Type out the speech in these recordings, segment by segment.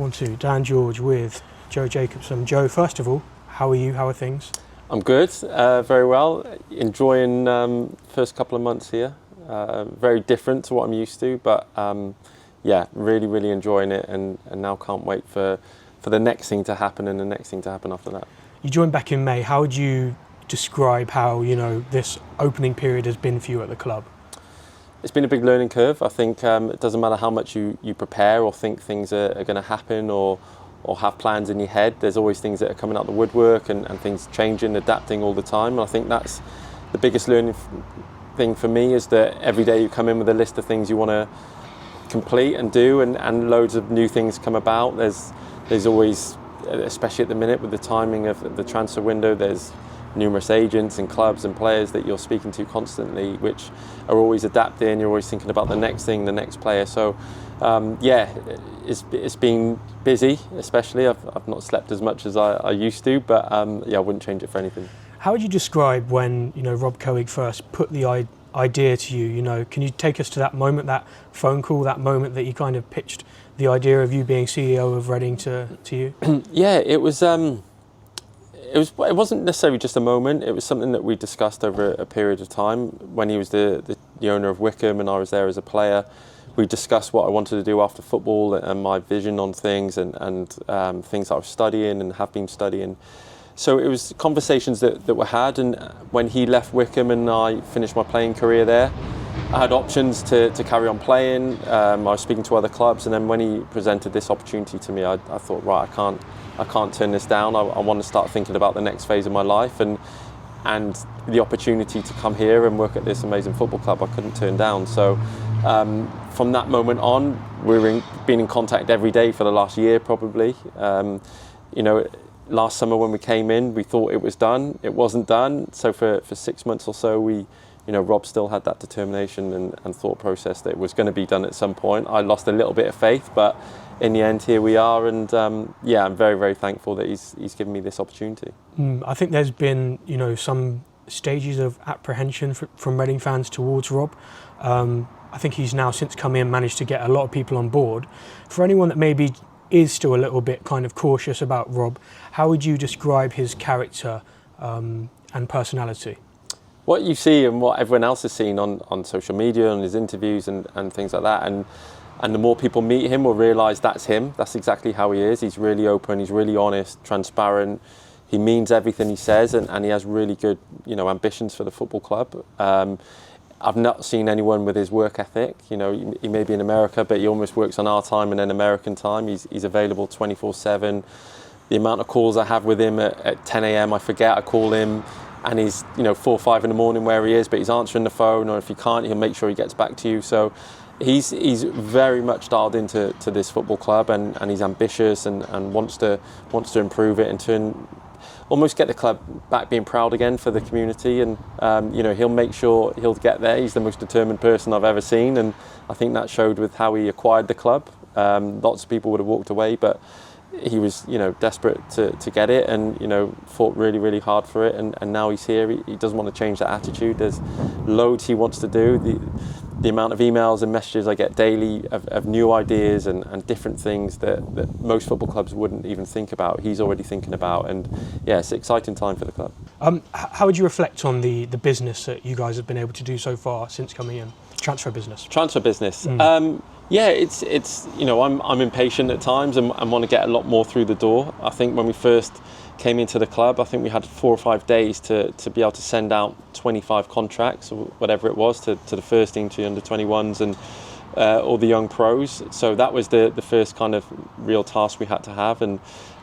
1-2. Dan George with Joe Jacobson. Joe, first of all, how are you? How are things? I'm good, very well. Enjoying first couple of months here. Very different to what I'm used to, but yeah, really enjoying it, and now can't wait for the next thing to happen and the next thing to happen after that. You joined back in May. How would you describe how this opening period has been for you at the club? It's been a big learning curve. I think it doesn't matter how much you prepare or think things are going to happen or have plans in your head. There's always things that are coming out the woodwork and things changing, adapting all the time. And I think that's the biggest learning thing for me, is that every day you come in with a list of things you want to complete and do, and loads of new things come about. There's always, especially at the minute with the timing of the transfer window, there's numerous agents and clubs and players that you're speaking to constantly, which are always adapting. You're always thinking about the next thing, the next player. So yeah, it's been busy, especially. I've not slept as much as I used to, but yeah, I wouldn't change it for anything. How would you describe when Rob Coig first put the idea to you? Can you take us to that moment, that phone call, that moment that he kind of pitched the idea of you being CEO of Reading to you? Yeah, it wasn't necessarily just a moment. It was something that we discussed over a period of time. When he was the owner of Wycombe and I was there as a player, we discussed what I wanted to do after football and my vision on things and things I was studying and have been studying. So it was conversations that were had, and when he left Wycombe and I finished my playing career there, I had options to carry on playing. I was speaking to other clubs, and then when he presented this opportunity to me, I thought, right, I can't turn this down. I want to start thinking about the next phase of my life, and the opportunity to come here and work at this amazing football club I couldn't turn down. So from that moment on, we've been in contact every day for the last year probably. Last summer when we came in, we thought it was done. It wasn't done. So for 6 months or so, Rob still had that determination and thought process that it was going to be done at some point. I lost a little bit of faith, but in the end, here we are, and yeah, I'm very thankful that he's given me this opportunity. I think there's been some stages of apprehension from Reading fans towards Rob. I think he's now, since come in, managed to get a lot of people on board. For anyone that maybe is still a little bit kind of cautious about Rob, how would you describe his character and personality? What you see and what everyone else has seen on social media, on his interviews and things like that, and the more people meet him will realise that's him. That's exactly how he is. He's really open, he's really honest, transparent. He means everything he says, and he has really good ambitions for the football club. I've not seen anyone with his work ethic. He may be in America, but he almost works on our time and then American time. He's available 24/7. The amount of calls I have with him at 10 a.m, I forget, I call him, and he's 4 or 5 in the morning where he is, but he's answering the phone, or if he can't, he'll make sure he gets back to you. So he's very much dialed into this football club, and he's ambitious and wants to improve it and almost get the club back being proud again for the community, and he'll make sure he'll get there. He's the most determined person I've ever seen, and I think that showed with how he acquired the club. Lots of people would have walked away, but he was desperate to get it, and fought really hard for it, and now he's here. He doesn't want to change that attitude. There's loads he wants to do. The amount of emails and messages I get daily of new ideas and different things that most football clubs wouldn't even think about, he's already thinking about, and yeah, it's an exciting time for the club. How would you reflect on the business that you guys have been able to do so far since coming in? Transfer business. Yeah, it's I'm impatient at times and want to get a lot more through the door. I think when we first came into the club, I think we had 4 or 5 days to be able to send out 25 contracts or whatever it was to the first team, to the under 21s and all the young pros. So that was the first kind of real task we had to have, and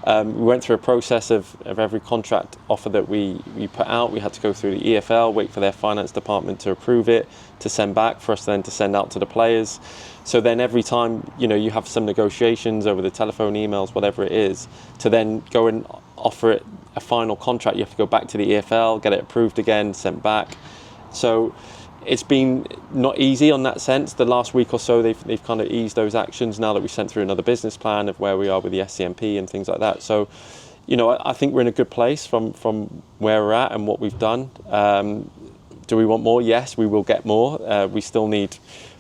we went through a process of every contract offer that we put out. We had to go through the EFL, wait for their finance department to approve it, to send back, for us then to send out to the players. So then every time you have some negotiations over the telephone, emails, whatever it is, to then go and offer it a final contract, you have to go back to the EFL, get it approved again, sent back. So it's been not easy on that sense. The last week or so, they've kind of eased those actions now that we sent through another business plan of where we are with the SCMP and things like that. So, I think we're in a good place from where we're at and what we've done. Do we want more? Yes, we will get more. We still need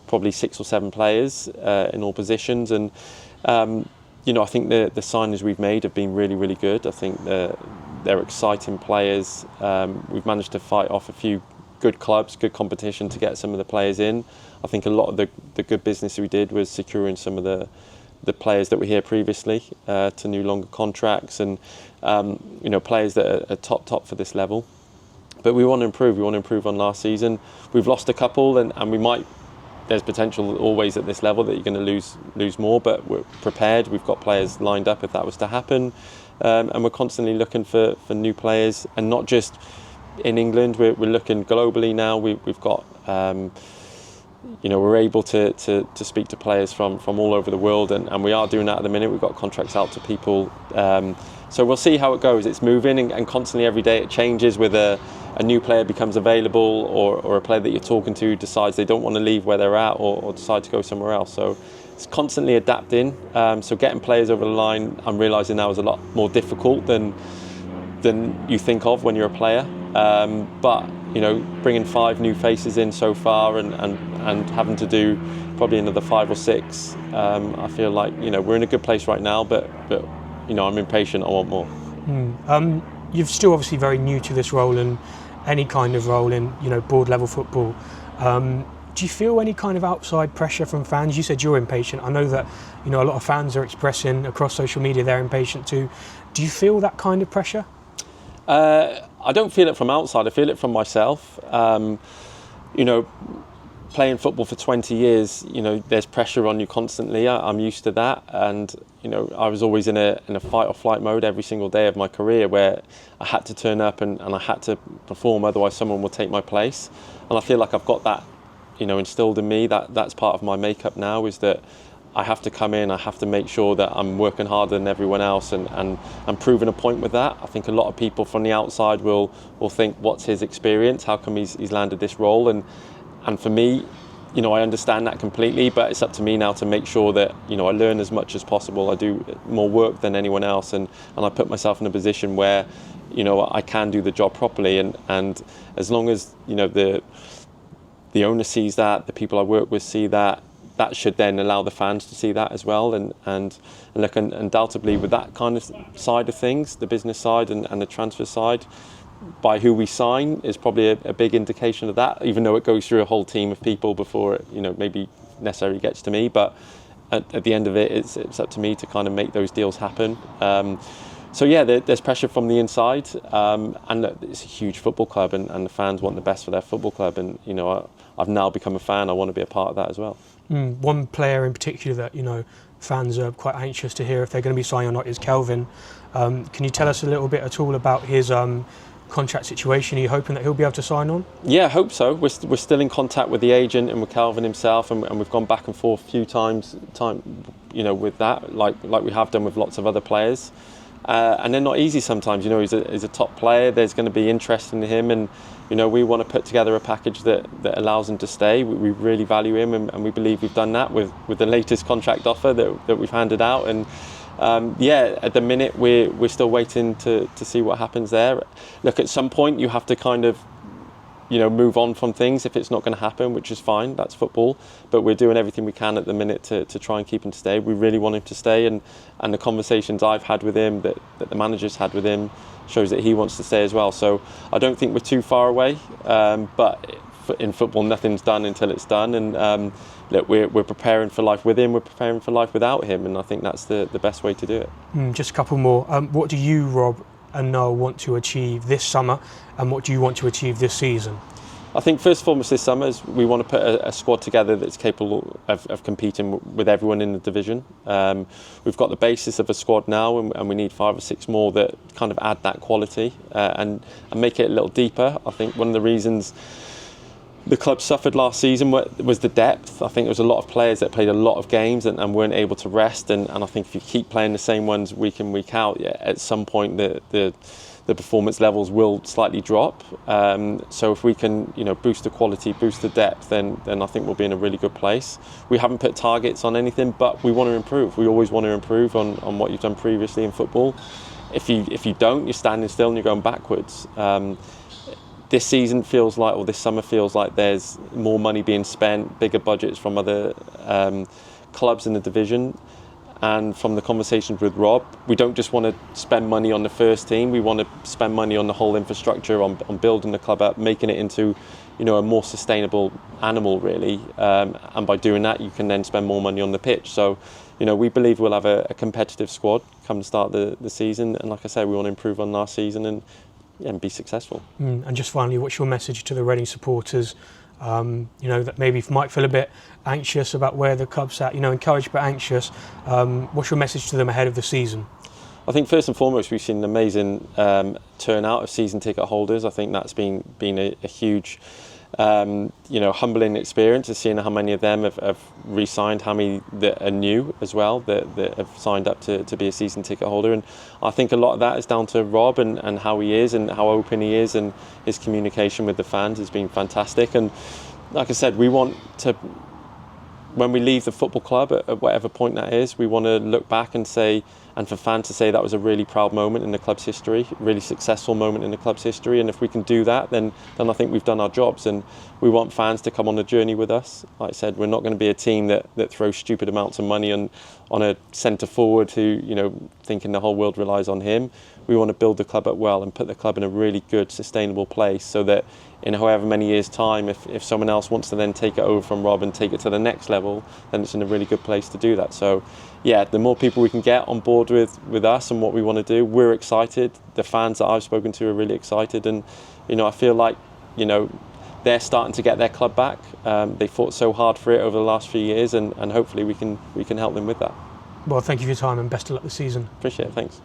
probably 6 or 7 players in all positions, and I think the signings we've made have been really, really good. I think they're exciting players. We've managed to fight off a few good clubs, good competition to get some of the players in. I think a lot of the good business we did was securing some of the players that were here previously to new longer contracts, and players that are top for this level. But we want to improve. We want to improve on last season. We've lost a couple, and we might. There's potential always at this level that you're going to lose more, but we're prepared. We've got players lined up if that was to happen, and we're constantly looking for new players, and not just in England. We're looking globally now. We've got. We're able to speak to players from all over the world, and we are doing that at the minute. We've got contracts out to people, so we'll see how it goes. It's moving, and constantly every day it changes. With a new player becomes available, or a player that you're talking to decides they don't want to leave where they're at, or decide to go somewhere else. So it's constantly adapting. So getting players over the line, I'm realising now, is a lot more difficult than you think of when you're a player. But bringing 5 new faces in so far, and having to do probably another 5 or 6, I feel like we're in a good place right now. But I'm impatient. I want more. You're still obviously very new to this role, and any kind of role in board level football. Do you feel any kind of outside pressure from fans? You said you're impatient. I know that a lot of fans are expressing across social media they're impatient too. Do you feel that kind of pressure? I don't feel it from outside. I feel it from myself. Playing football for 20 years, there's pressure on you constantly. I'm used to that, and I was always in a fight or flight mode every single day of my career, where I had to turn up and I had to perform, otherwise someone will take my place. And I feel like I've got that, instilled in me. That's part of my makeup now, is that I have to come in, I have to make sure that I'm working harder than everyone else, and I'm proving a point with that. I think a lot of people from the outside will think, what's his experience? How come he's landed this role? And for me, I understand that completely, but it's up to me now to make sure that, I learn as much as possible. I do more work than anyone else, and I put myself in a position where, I can do the job properly. And as long as, the owner sees that, the people I work with see that, that should then allow the fans to see that as well. And look, undoubtedly with that kind of side of things, the business side and the transfer side, by who we sign is probably a big indication of that, even though it goes through a whole team of people before it maybe necessarily gets to me. But at the end of it, it's up to me to kind of make those deals happen. So yeah, there's pressure from the inside, and look, it's a huge football club, and the fans want the best for their football club, and I've now become a fan. I want to be a part of that as well. One player in particular that fans are quite anxious to hear if they're going to be signing or not is Kelvin. Can you tell us a little bit at all about his contract situation? Are you hoping that he'll be able to sign on? Yeah, I hope so. We're still in contact with the agent and with Kelvin himself, and we've gone back and forth a few times, with that, like we have done with lots of other players. And they're not easy sometimes. He's a top player. There's going to be interest in him, and we want to put together a package that allows him to stay. We really value him, and we believe we've done that with the latest contract offer that we've handed out. And at the minute we're still waiting to see what happens there. Look, at some point you have to kind of move on from things if it's not going to happen, which is fine. That's football. But we're doing everything we can at the minute to try and keep him to stay. We really want him to stay, and the conversations I've had with him, that the manager's had with him, shows that he wants to stay as well. So I don't think we're too far away. But in football, nothing's done until it's done. And look, we're preparing for life with him. We're preparing for life without him, and I think that's the best way to do it. Just a couple more. What do you, Rob, and Noel want to achieve this summer, and what do you want to achieve this season? I think first and foremost this summer is we want to put a squad together that's capable of competing with everyone in the division. We've got the basis of a squad now, and we need 5 or 6 more that kind of add that quality and make it a little deeper. I think one of the reasons the club suffered last season was the depth. I think there was a lot of players that played a lot of games and weren't able to rest. And I think if you keep playing the same ones week in, week out, at some point the performance levels will slightly drop. So if we can, boost the quality, boost the depth, then I think we'll be in a really good place. We haven't put targets on anything, but we want to improve. We always want to improve on what you've done previously in football. If you don't, you're standing still and you're going backwards. This season feels like, or this summer feels like, there's more money being spent, bigger budgets from other clubs in the division. And from the conversations with Rob, we don't just want to spend money on the first team. We want to spend money on the whole infrastructure, on building the club up, making it into, you know, a more sustainable animal, really. And by doing that, you can then spend more money on the pitch. So, you know, we believe we'll have a competitive squad come the start of the season. And like I said, we want to improve on last season and be successful. And just finally, what's your message to the Reading supporters? You know, that maybe might feel a bit anxious about where the club's at, you know, encouraged but anxious. What's your message to them ahead of the season? I think first and foremost, we've seen an amazing turnout of season ticket holders. I think that's been a huge, you know, humbling experience of seeing how many of them have re-signed, how many that are new as well, that have signed up to be a season ticket holder. And I think a lot of that is down to Rob and how he is and how open he is, and his communication with the fans has been fantastic. And like I said, we want to, when we leave the football club at whatever point that is, we want to look back and say, and for fans to say that was a really proud moment in the club's history, a really successful moment in the club's history. And if we can do that, then I think we've done our jobs. And we want fans to come on the journey with us. Like I said, we're not going to be a team that throws stupid amounts of money on a centre forward who, you know, thinking the whole world relies on him. We want to build the club up well and put the club in a really good, sustainable place, so that in however many years' time, if someone else wants to then take it over from Rob and take it to the next level, then it's in a really good place to do that. So, yeah, the more people we can get on board with us and what we want to do, we're excited. The fans that I've spoken to are really excited, and, you know, I feel like, you know, they're starting to get their club back. They fought so hard for it over the last few years, and hopefully we can help them with that. Well, thank you for your time and best of luck this season. Appreciate it, thanks.